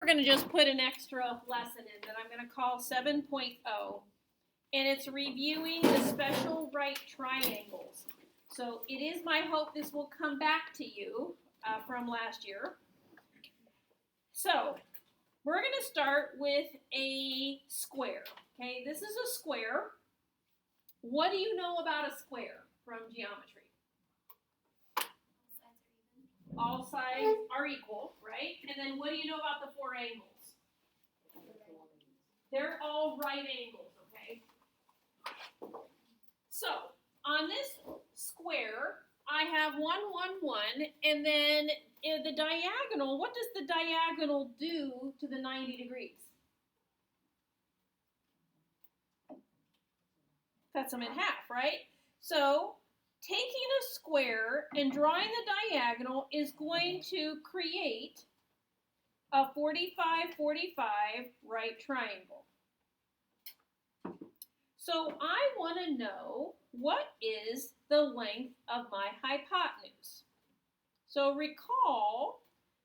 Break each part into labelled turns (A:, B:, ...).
A: We're going to just put an extra lesson in that I'm going to call 7.0, and it's reviewing the special right triangles. So it is my hope this will come back to you from last year. So we're going to start with a square. Okay, this is a square. What do you know about a square from geometry? All sides are equal, right? And then what do you know about the four angles? They're all right angles, okay? So on this square, I have 1, 1, 1, and then in the diagonal, what does the diagonal do to the 90 degrees? Cuts them in half, right? So taking a square and drawing the diagonal is going to create a 45, 45 right triangle. So I want to know what is the length of my hypotenuse. So recall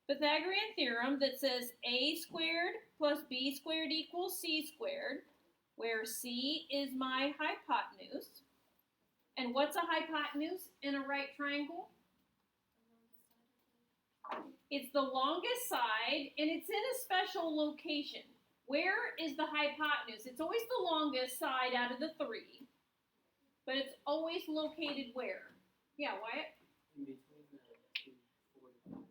A: Pythagorean theorem that says a squared plus b squared equals c squared, where c is my hypotenuse. And what's a hypotenuse in a right triangle? It's the longest side, and it's in a special location. Where is the hypotenuse? It's always the longest side out of the three, but it's always located where? Yeah, Wyatt?
B: In between the two 45.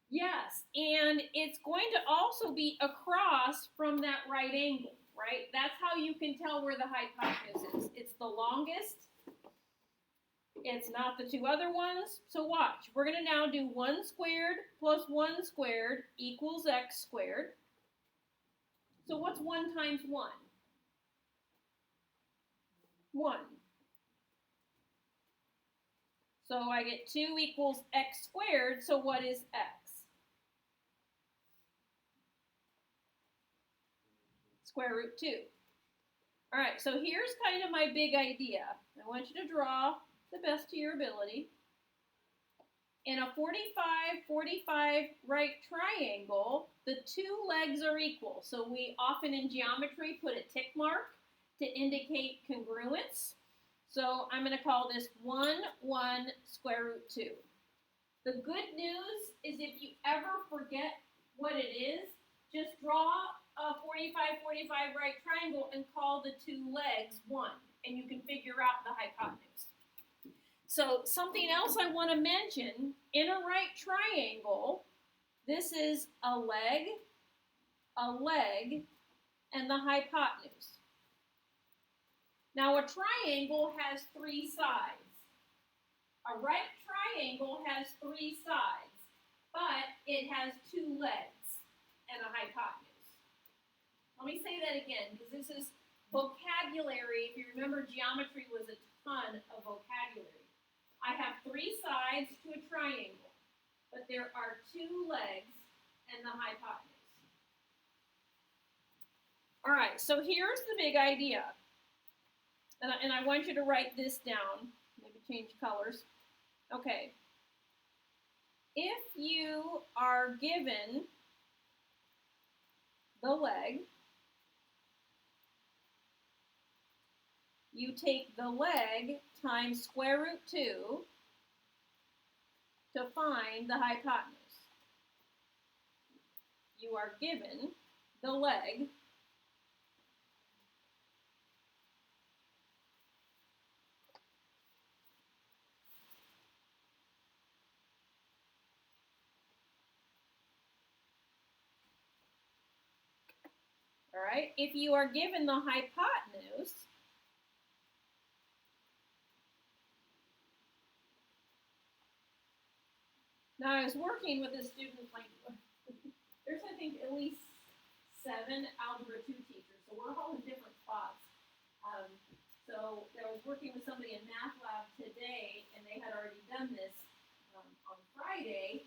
A: Yes, and it's going to also be across from that right angle, right? That's how you can tell where the hypotenuse is. It's the longest. It's not the two other ones. So watch. We're going to now do 1 squared plus 1 squared equals x squared. So what's 1 times 1? 1. So I get 2 equals x squared. So what is x? Square root 2. All right, so here's kind of my big idea. I want you to draw the best to your ability. In a 45, 45 right triangle, the two legs are equal. So we often in geometry put a tick mark to indicate congruence. So I'm going to call this 1, 1, square root 2. The good news is if you ever forget what it is, just draw a 45, 45 right triangle and call the two legs 1, and you can figure out the hypotenuse. So something else I want to mention, in a right triangle, this is a leg, and the hypotenuse. Now a triangle has 3 sides. A right triangle has 3 sides, but it has 2 legs and a hypotenuse. Let me say that again, because this is vocabulary. If you remember, geometry was a ton of vocabulary. I have 3 sides to a triangle, but there are 2 legs and the hypotenuse. All right, so here's the big idea. And I want you to write this down. Maybe change colors. Okay. If you are given the leg, you take the leg times square root 2 to find the hypotenuse. You are given the leg. All right, if you are given the hypotenuse, now I was working with a student, like, there's I think at least 7 Algebra 2 teachers, so we're all in different spots. So I was working with somebody in Math Lab today, and they had already done this on Friday,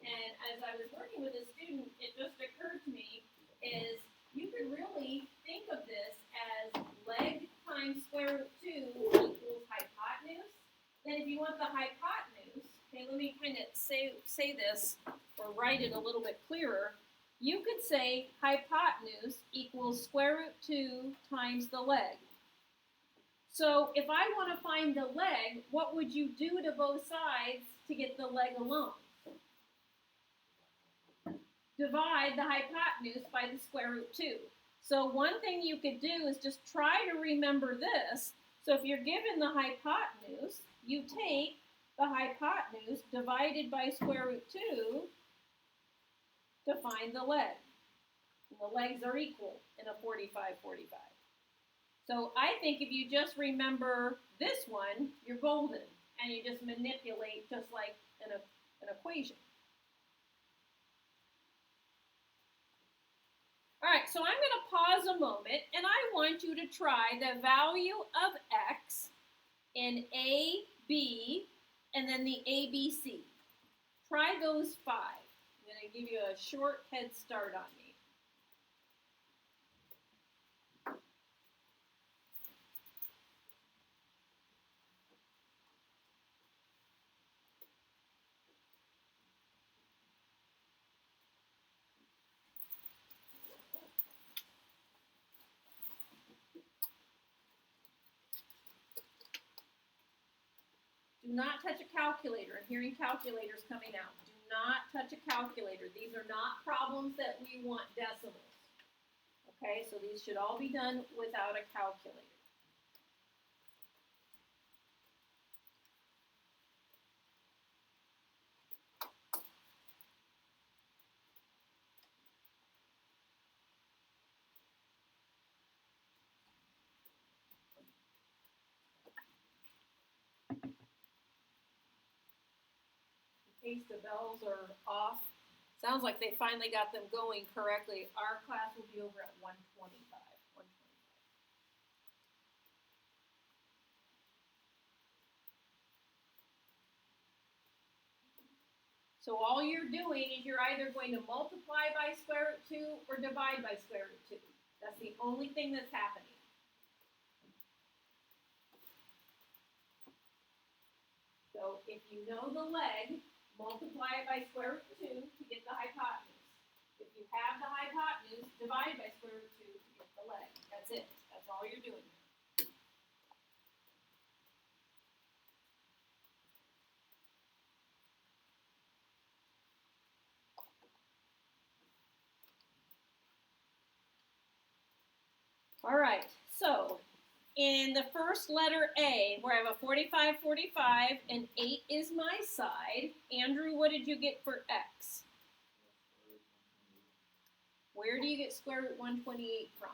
A: and as I was working with a student, it just occurred to me is you could really think of this as leg times square root 2 equals hypotenuse. Then if you want the hypotenuse, okay, let me kind of say this or write it a little bit clearer. you could say hypotenuse equals square root 2 times the leg. So if I want to find the leg, what would you do to both sides to get the leg alone? Divide the hypotenuse by the square root 2. So one thing you could do is just try to remember this. So if you're given the hypotenuse, you take the hypotenuse divided by square root 2 to find the leg. And the legs are equal in a 45-45. So I think if you just remember this one, you're golden, and you just manipulate just like an equation. All right, so I'm going to pause a moment, and I want you to try the value of x in A, B, and then the ABC. Try those 5. I'm going to give you a short head start on me. Do not touch a calculator. I'm hearing calculators coming out. Do not touch a calculator. These are not problems that we want decimals. Okay, so these should all be done without a calculator. In case the bells are off, sounds like they finally got them going correctly. Our class will be over at 1:25. So all you're doing is you're either going to multiply by square root 2 or divide by square root 2. That's the only thing that's happening. So if you know the leg, multiply it by square root 2 to get the hypotenuse. If you have the hypotenuse, divide by square root 2 to get the leg. That's it. That's all you're doing. All right, so in the first letter A, where I have a 45-45 and 8 is my side, Andrew, what did you get for x? Where do you get square root 128 from?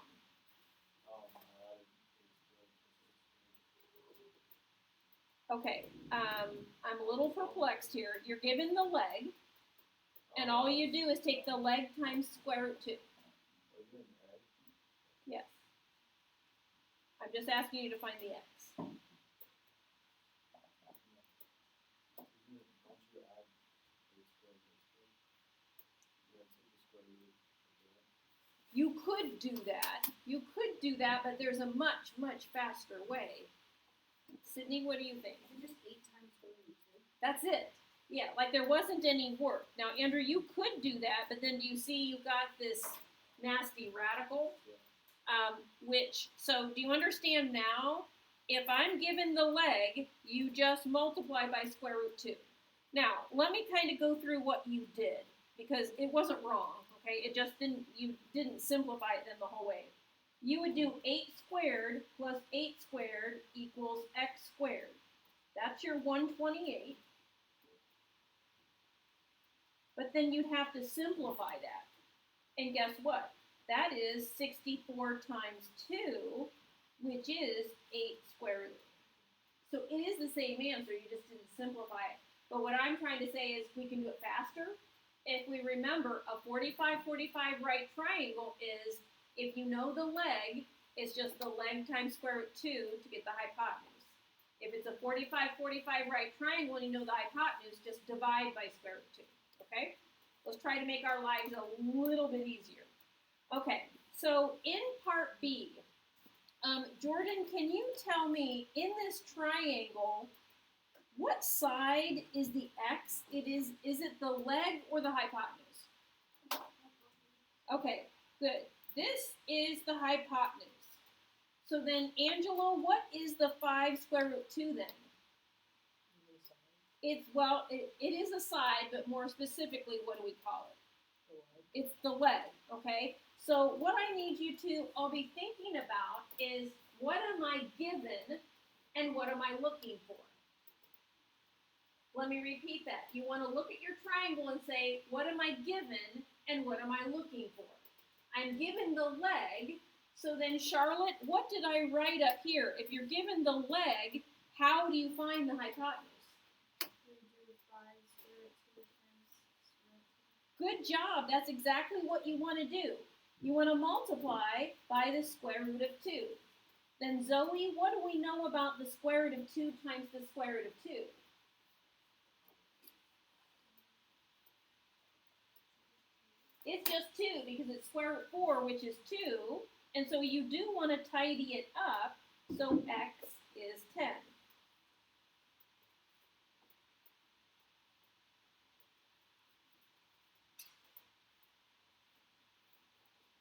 A: Okay, I'm a little perplexed here. You're given the leg, and all you do is take the leg times square root 2. Yes. I'm just asking you to find the x. You could do that. You could do that, but there's a much, much faster way. Sydney, what do you think?
C: Is it just 8 times square root 2?
A: That's it. Yeah, like there wasn't any work. Now, Andrew, you could do that, but then do you see you got this nasty radical? So do you understand now? If I'm given the leg, you just multiply by square root 2. Now, let me kind of go through what you did, because it wasn't wrong, okay? It just you didn't simplify it then the whole way. You would do 8 squared plus 8 squared equals x squared. That's your 128. But then you'd have to simplify that. And guess what? That is 64 times 2, which is 8 square root. So it is the same answer, you just didn't simplify it. But what I'm trying to say is we can do it faster. If we remember, a 45-45 right triangle is, if you know the leg, it's just the leg times square root 2 to get the hypotenuse. If it's a 45-45 right triangle and you know the hypotenuse, just divide by square root 2. Okay? Let's try to make our lives a little bit easier. Okay, so in part B, Jordan, can you tell me, in this triangle, what side is the x? Is it the leg or the hypotenuse? Okay, good. This is the hypotenuse. So then, Angelo, what is the 5 square root 2 then? It's, well, it is a side, but more specifically, what do we call it? It's the leg, okay? So what I need you to all be thinking about is, what am I given and what am I looking for? Let me repeat that. You want to look at your triangle and say, what am I given and what am I looking for? I'm given the leg, so then Charlotte, what did I write up here? If you're given the leg, how do you find the hypotenuse? Good job. That's exactly what you want to do. You want to multiply by the square root of 2. Then Zoe, what do we know about the square root of 2 times the square root of 2? It's just 2 because it's square root 4, which is 2. And so you do want to tidy it up. So x is 10.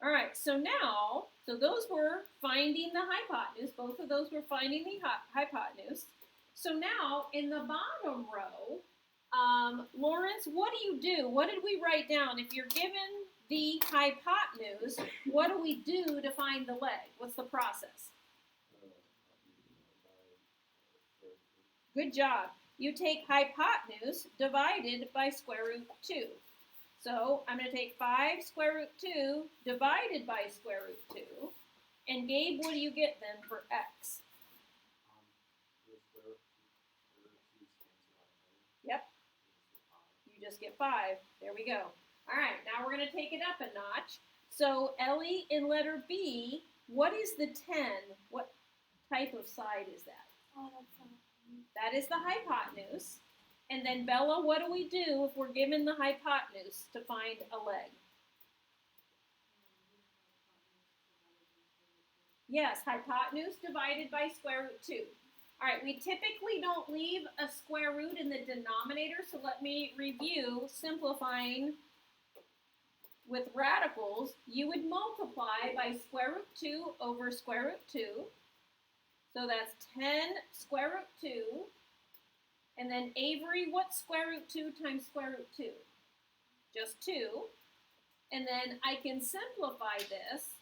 A: All right, so now, those were finding the hypotenuse. Both of those were finding the hypotenuse. So now, in the bottom row, Lawrence, what do you do? What did we write down? If you're given the hypotenuse, what do we do to find the leg? What's the process? Good job. You take hypotenuse divided by square root 2. So I'm going to take 5 square root 2 divided by square root 2. And Gabe, what do you get then for x? Yep. You just get 5. There we go. All right, now we're going to take it up a notch. So Ellie, in letter B, what is the 10? What type of side is that? That is the hypotenuse. And then Bella, what do we do if we're given the hypotenuse to find a leg? Yes, hypotenuse divided by square root 2. All right, we typically don't leave a square root in the denominator, so let me review simplifying with radicals. You would multiply by square root 2 over square root 2. So that's 10 square root 2. And then Avery, what's square root 2 times square root 2? Just 2. And then I can simplify this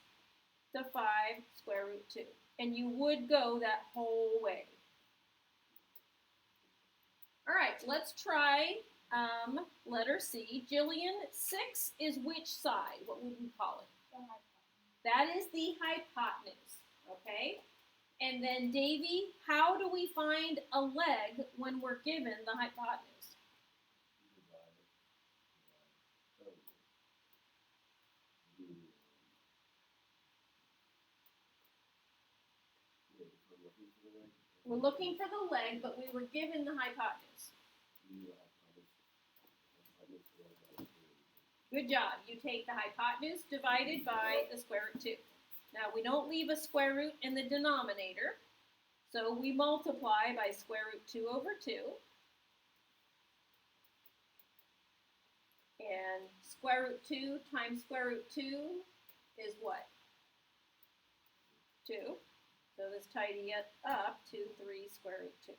A: to 5 square root 2. And you would go that whole way. All right, let's try letter C. Jillian, 6 is which side? What would we call it? That is the hypotenuse, okay? And then Davy, how do we find a leg when we're given the hypotenuse? We're looking for the leg, but we were given the hypotenuse. Good job. You take the hypotenuse divided by the square root 2. Now, we don't leave a square root in the denominator, so we multiply by square root 2 over 2. And square root 2 times square root 2 is what? 2. So let's tidy it up to 3 square root 2.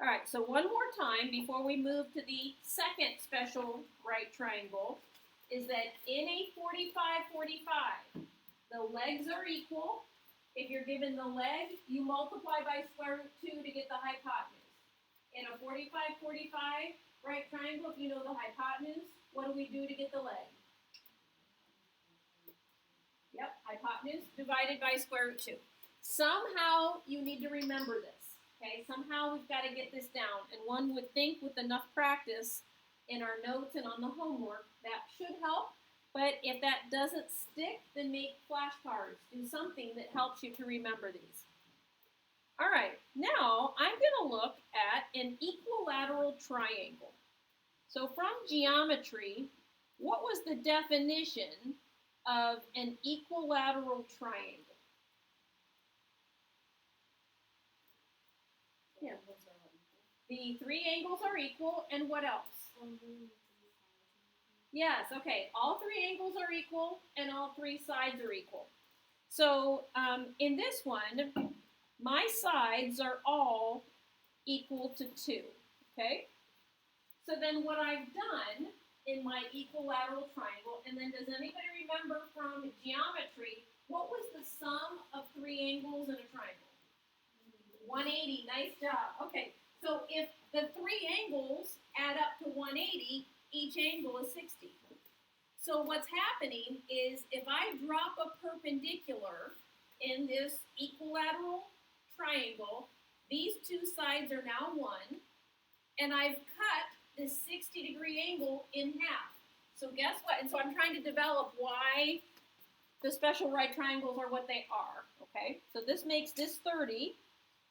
A: All right, so one more time before we move to the second special right triangle is that in a 45-45, the legs are equal. If you're given the leg, you multiply by square root 2 to get the hypotenuse. In a 45-45 right triangle, if you know the hypotenuse, what do we do to get the leg? Yep, hypotenuse divided by square root 2. Somehow you need to remember this. Okay, somehow we've got to get this down. And one would think with enough practice in our notes and on the homework, that should help. But if that doesn't stick, then make flashcards. Do something that helps you to remember these. All right, now I'm going to look at an equilateral triangle. So from geometry, what was the definition of an equilateral triangle? Yeah. The 3 angles are equal, and what else? Yes, okay. All three angles are equal and all three sides are equal. So in this one, my sides are all equal to 2, okay? So then what I've done in my equilateral triangle, and then does anybody remember from geometry, what was the sum of three angles in a triangle? 180, nice job. Okay, so if the three angles add up to 180, each angle is 60. So what's happening is if I drop a perpendicular in this equilateral triangle, these two sides are now 1, and I've cut this 60-degree angle in half. So guess what? And so I'm trying to develop why the special right triangles are what they are, okay? So this makes this 30.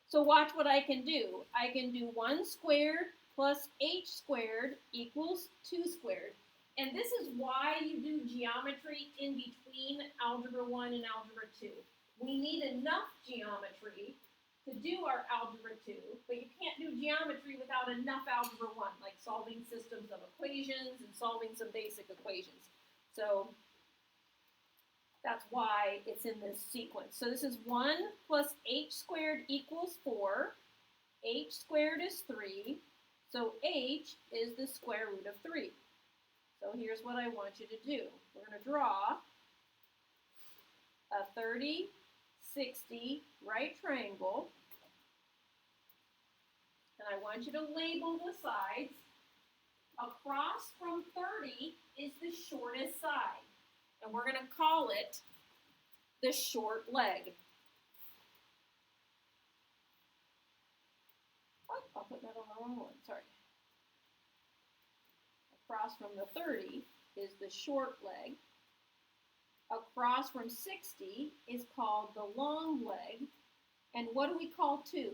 A: So watch what I can do. I can do 1 squared plus h squared equals 2 squared. And this is why you do geometry in between Algebra 1 and Algebra 2. We need enough geometry to do our Algebra 2, but you can't do geometry without enough Algebra 1, like solving systems of equations and solving some basic equations. So that's why it's in this sequence. So this is 1 plus h squared equals 4. H squared is 3. So h is the square root of 3. So here's what I want you to do. We're going to draw a 30, 60 right triangle. And I want you to label the sides. Across from 30 is the shortest side. And we're going to call it the short leg. Oh, I'll put that on the wrong one, sorry. Across from the 30 is the short leg. Across from 60 is called the long leg. And what do we call 2?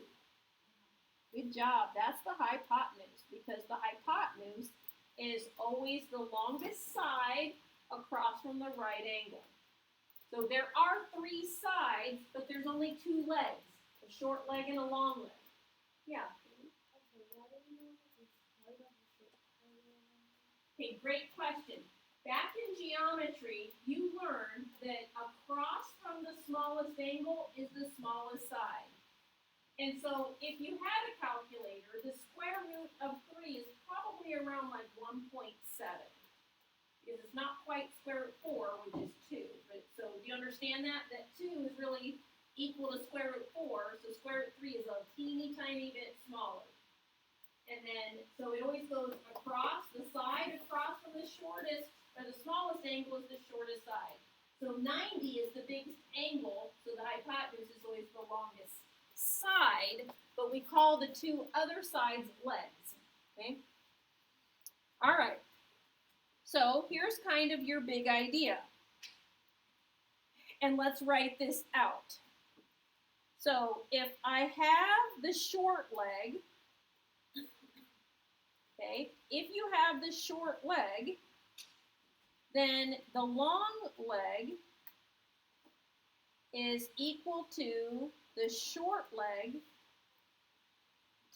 A: Good job. That's the hypotenuse, because the hypotenuse is always the longest side across from the right angle. So there are 3 sides, but there's only 2 legs, a short leg and a long leg. Yeah. Okay, great question. Back in geometry, you learned that across from the smallest angle is the smallest side. And so if you had a calculator, the square root of 3 is probably around like 1.7. Because it's not quite square root 4, which is 2. But so do you understand that? That 2 is really equal to square root 4, so square root 3 is a teeny tiny bit smaller. And then, so it always goes across the side, across from the shortest, or the smallest angle is the shortest side. So 90 is the biggest angle, so the hypotenuse is always the longest side, but we call the 2 other sides legs, okay? All right, so here's kind of your big idea. And let's write this out. So if I have the short leg, okay, if you have the short leg, then the long leg is equal to the short leg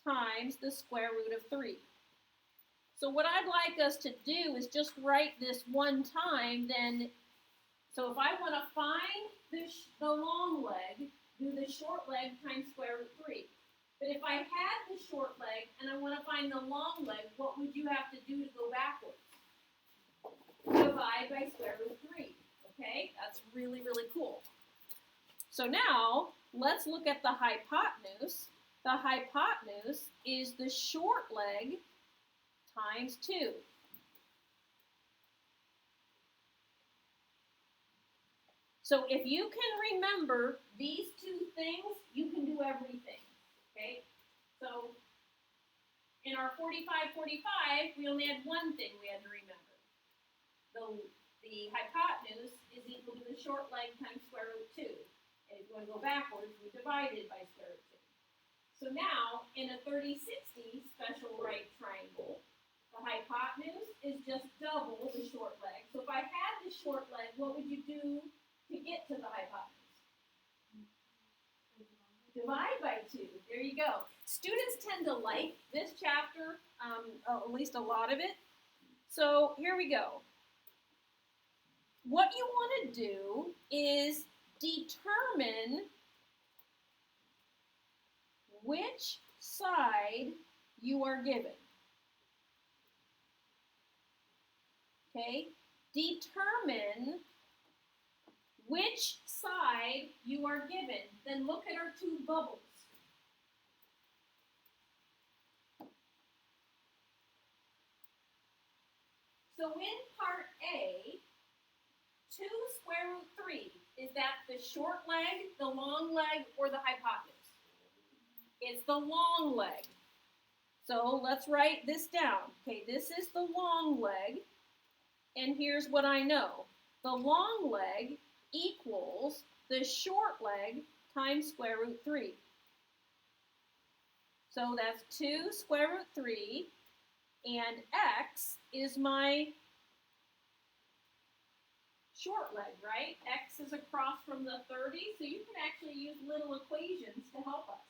A: times the square root of 3. So what I'd like us to do is just write this one time, then, so if I want to find the long leg, do the short leg times square root 3. But if I had the short leg and I want to find the long leg, what would you have to do to go backwards? Divide by square root 3. Okay, that's really, really cool. So now, let's look at the hypotenuse. The hypotenuse is the short leg times 2. So if you can remember these 2 things, you can do everything. Okay, so in our 45, we only had one thing we had to remember. The hypotenuse is equal to the short leg times square root 2. And if you want to go backwards, we divide it by square root 2. So now, in a 30-60 special right triangle, the hypotenuse is just double the short leg. So if I had the short leg, what would you do to get to the hypotenuse? Divide by 2. There you go. Students tend to like this chapter, at least a lot of it. So here we go. what you want to do is determine which side you are given. Okay? Determine which side you are given. Then look at our two bubbles. So in part A, 2 square root 3, is that the short leg, the long leg, or the hypotenuse? It's the long leg. So let's write this down. Okay, this is the long leg, and here's what I know. The long leg equals the short leg times square root 3. So that's 2 square root 3, and x is my short leg, right? X is across from the 30, so you can actually use little equations to help us.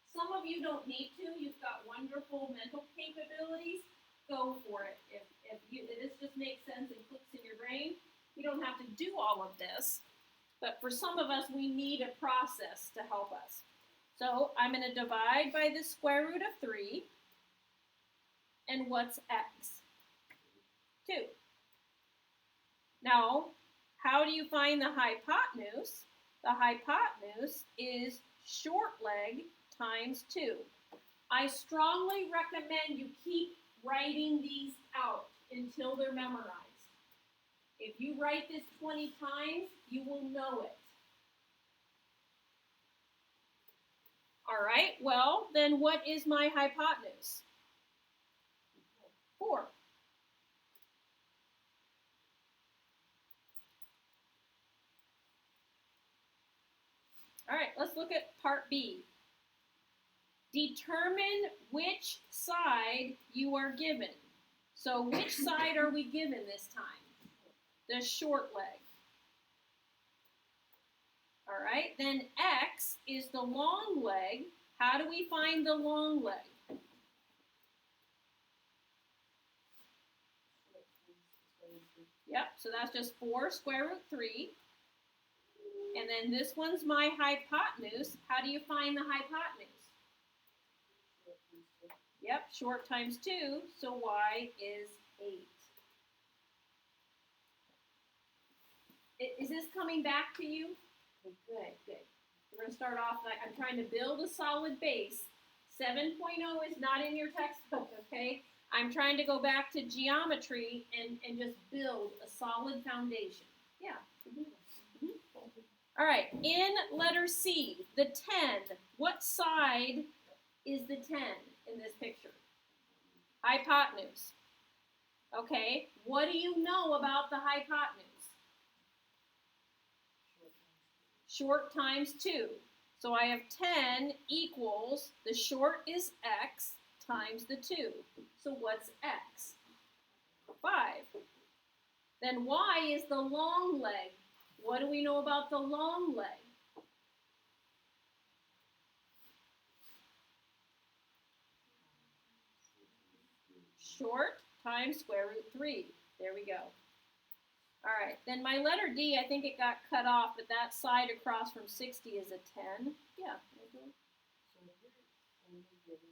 A: Some of you don't need to. You've got wonderful mental capabilities. Go for it. If this just makes sense and clicks in your brain, you don't have to do all of this. But for some of us, we need a process to help us. So I'm going to divide by the square root of 3. And what's x? 2. Now, how do you find the hypotenuse? The hypotenuse is short leg times 2. I strongly recommend you keep writing these out until they're memorized. If you write this 20 times, you will know it. All right, well, then what is my hypotenuse? 4. All right, let's look at part B. Determine which side you are given. So which side are we given this time? The short leg. All right, then x is the long leg. How do we find the long leg? Yep, so that's just 4 square root 3. And then this one's my hypotenuse. How do you find the hypotenuse? Yep, short times 2, so y is 8. Is this coming back to you? Good, good. We're going to start off, I'm trying to build a solid base. 7.0 is not in your textbook, okay? I'm trying to go back to geometry and just build a solid foundation. Yeah. Mm-hmm. All right, in letter C, the 10. What side is the 10 in this picture? Hypotenuse. Okay, what do you know about the hypotenuse? Short times 2. So I have 10 equals, the short is x times the 2. So what's x? 5. Then y is the long leg. What do we know about the long leg? Short times square root 3. There we go. All right, then my letter D, I think it got cut off, but that side across from 60 is a 10. Yeah.
B: So if you're only given,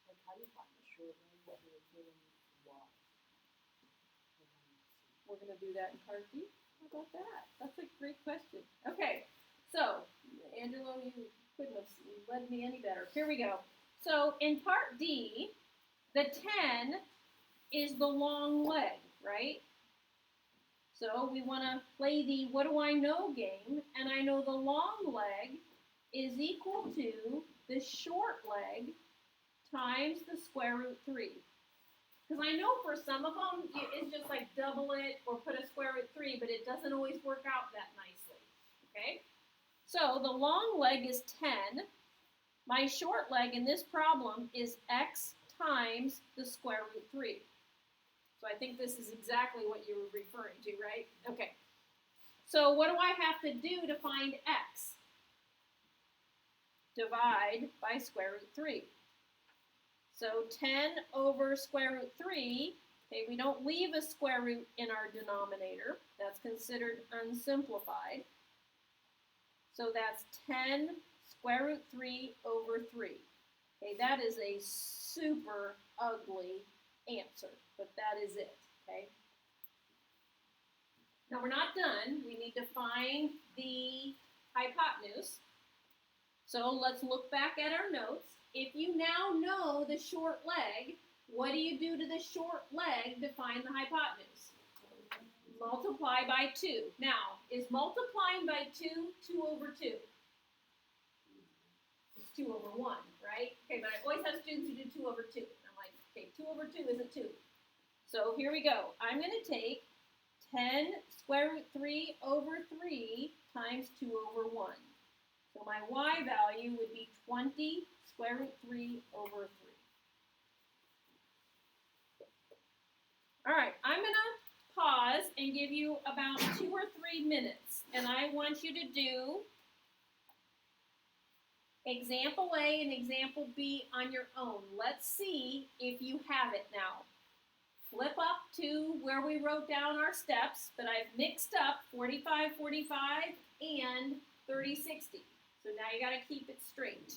B: like how do you find the short leg, what you're given y?
A: We're going to do that in part D. How about that? That's a great question. Okay, so, Angelo, you couldn't have led me any better. Here we go. So, in part D, the 10 is the long leg, right? So we want to play the what do I know game, and I know the long leg is equal to the short leg times the square root 3. Because I know for some of them, it's just like double it or put a square root 3, but it doesn't always work out that nicely, okay? So the long leg is 10. My short leg in this problem is x times the square root 3. So I think this is exactly what you were referring to, right? Okay. So what do I have to do to find x? Divide by square root 3. So 10 over square root 3 Okay, we don't leave a square root in our denominator. That's considered unsimplified. So that's 10 square root 3 over 3. Okay, that is a super ugly answer, but that is it, okay? Now we're not done. We need to find the hypotenuse. So let's look back at our notes. If you now know the short leg, what do you do to the short leg to find the hypotenuse? Multiply by 2. Now, is multiplying by 2 2 over 2? It's 2 over 1, right? Okay, but I always have students who do 2 over 2. And I'm like, okay, 2 over 2 isn't 2. So here we go. I'm going to take 10 square root 3 over 3 times 2 over 1. So my y value would be 20 square root 3 over 3. All right, I'm going to pause and give you about 2 or 3 minutes. And I want you to do example A and example B on your own. Let's see if you have it now. Flip up to where we wrote down our steps, but I've mixed up 45, 45, and 30, 60. So now you got to keep it straight.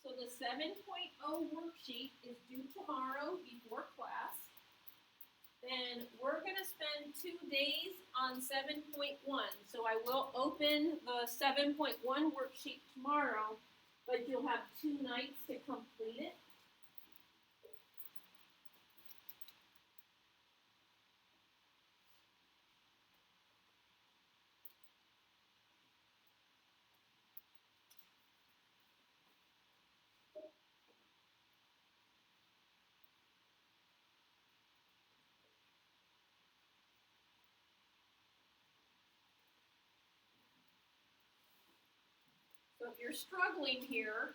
A: So the 7.0 worksheet is due tomorrow before class. Then we're going to spend 2 days on 7.1. So I will open the 7.1 worksheet tomorrow, but you'll have 2 nights to complete it. So if you're struggling here,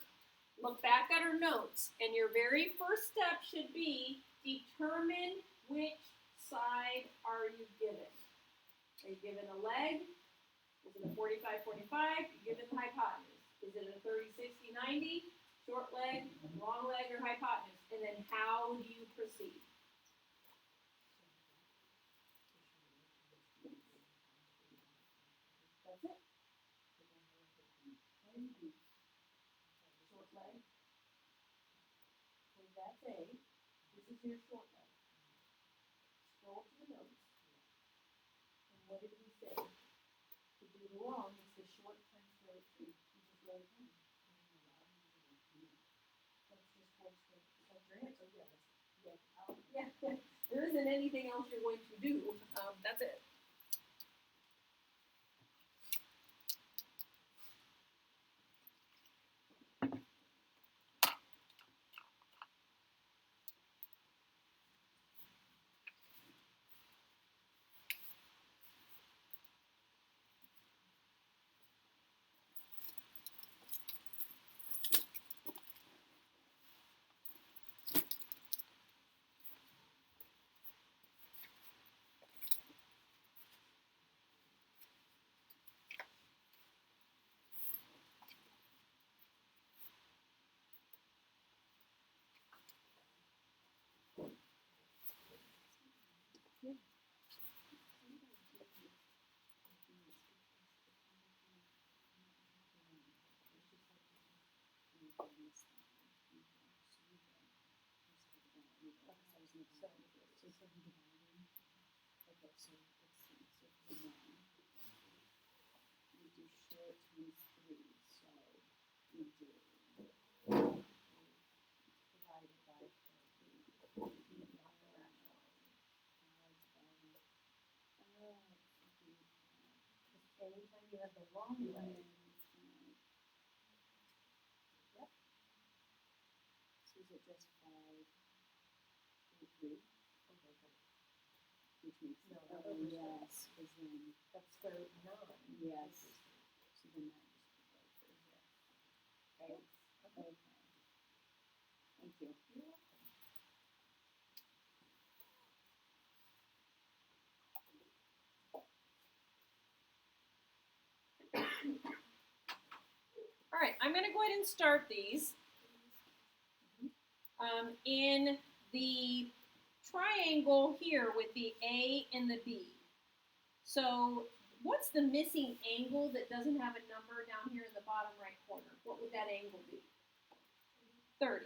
A: look back at our notes, and your very first step should be determine which side are you given. Are you given a leg? Is it a 45, 45? You're given the hypotenuse. Is it a 30, 60, 90? Short leg, long leg, or hypotenuse? And then how do you proceed? That's it. Short leg. So that's A. This is your short leg. Scroll to the notes. And what did we say? To do the long, it's the short times square root 3. You just wrote it down. That's just what's your answer. Yeah. There isn't anything else you're going to do. That's it. Anytime you have the long leg. Yep. So is it just 5 and 3? Okay, good.
C: Which makes
B: No,
C: it,
B: not
C: oh,
B: over
C: yes, because then,
B: That's square root 9.
C: yes, so then that just goes right through here. Right? Okay. Thank you.
B: You're welcome.
A: All right, I'm going to go ahead and start these. In the triangle here with the A and the B. So what's the missing angle that doesn't have a number down here in the bottom right corner? What would that angle be? 30.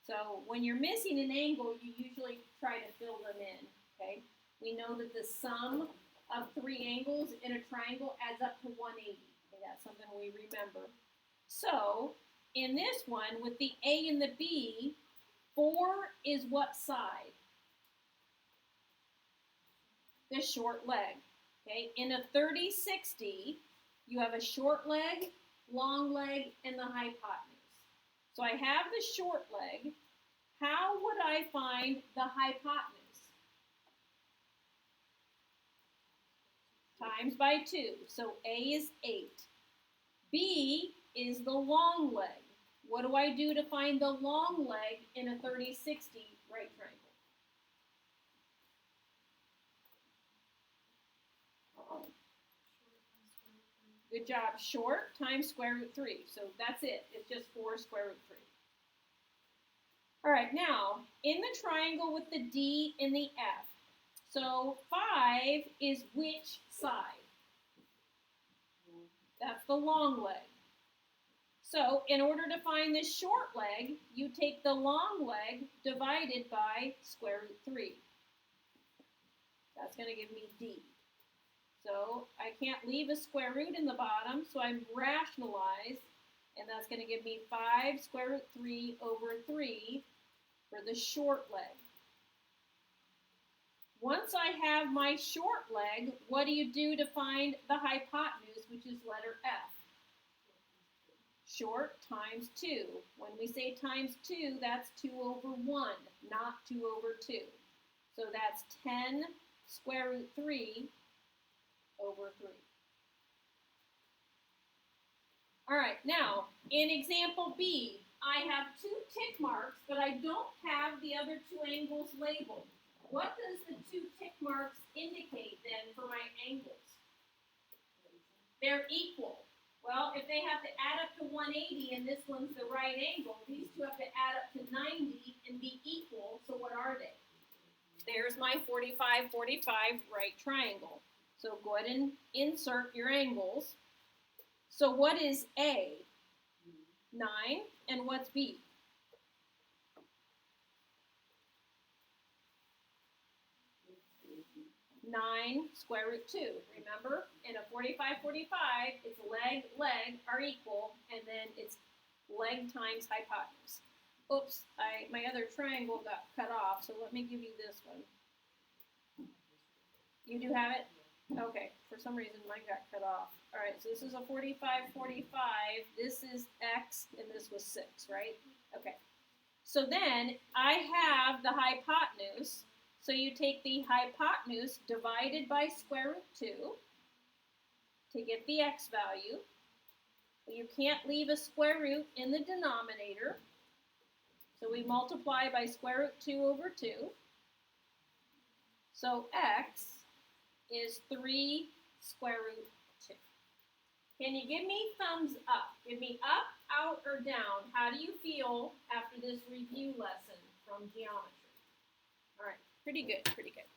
A: So when you're missing an angle, you usually try to fill them in, okay? We know that the sum of three angles in a triangle adds up to 180. Okay, that's something we remember. So in this one, with the A and the B, 4 is what side? The short leg. Okay, in a 30-60, you have a short leg, long leg, and the hypotenuse. So I have the short leg. How would I find the hypotenuse? Times by 2. So A is 8. B is the long leg. What do I do to find the long leg in a 30-60 right triangle? Good job. Short times square root 3. So that's it. It's just 4 square root 3. All right, now, in the triangle with the D and the F, so 5 is which side? That's the long leg. So in order to find the short leg, you take the long leg divided by square root 3. That's going to give me D. So I can't leave a square root in the bottom, so I rationalize, and that's going to give me 5 square root 3 over 3 for the short leg. Once I have my short leg, what do you do to find the hypotenuse, which is letter F? Short times 2. When we say times 2, that's 2 over 1, not 2 over 2. So that's 10 square root 3 over 3. All right, now, in example B, I have 2 tick marks, but I don't have the other 2 angles labeled. What does the 2 tick marks indicate then for my angles? They're equal. Well, if they have to add up to 180 and this one's the right angle, these two have to add up to 90 and be equal, so what are they? There's my 45, 45 right triangle. So go ahead and insert your angles. So what is A? 9. And what's B? 9 square root 2. Remember, in a 45, 45, it's leg, leg are equal, and then it's leg times hypotenuse. Oops, my other triangle got cut off, so let me give you this one. You do have it? Okay, for some reason mine got cut off. All right, so this is a 45, 45. This is X, and this was 6, right? Okay. So then I have the hypotenuse. So you take the hypotenuse divided by square root 2 to get the X value. You can't leave a square root in the denominator. So we multiply by square root 2 over 2. So X is 3 square root 2. Can you give me thumbs up? Give me up, out, or down. How do you feel after this review lesson from geometry? All right, pretty good, pretty good.